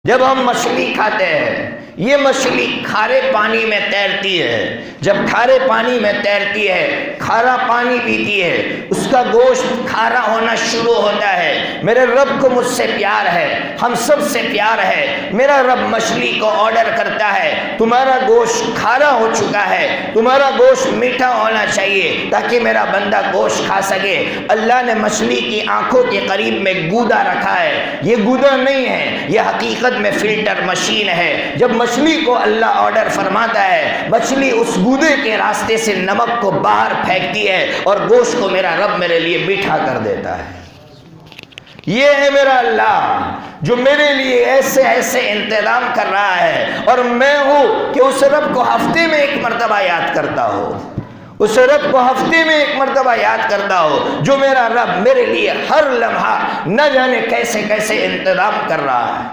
जब हम मछली खाते हैं, ये मछली खारे पानी में तैरती है। जब खारे पानी में तैरती है, खारा पानी पीती है, उसका गोश्त खारा होना शुरू होता है। मेरे रब को मुझसे प्यार है, हम सब से प्यार है। मेरा रब मछली को ऑर्डर करता है, तुम्हारा गोश्त खारा हो चुका है, तुम्हारा गोश्त मीठा होना चाहिए ताकि मेरा बंदा गोश्त खा सके। अल्लाह ने मछली की आंखों के करीब में गूदा रखा है। ये गूदा नहीं है, ये हकीकत में फिल्टर मशीन है। जब मछली को अल्लाह ऑर्डर फरमाता है, मछली उस गूदे के रास्ते से नमक को बाहर फेंकती है और गोश्त को मेरा रब मेरे लिए मीठा कर देता है। ये है मेरा अल्लाह जो मेरे लिए ऐसे ऐसे इंतजाम कर रहा है, और मैं हूं कि उस रब को हफ्ते में एक मरतबा याद करता हो, उस रब को हफ्ते में एक मरतबा याद करता हो, जो मेरा रब मेरे लिए हर लम्हा न जाने कैसे कैसे इंतजाम कर रहा है।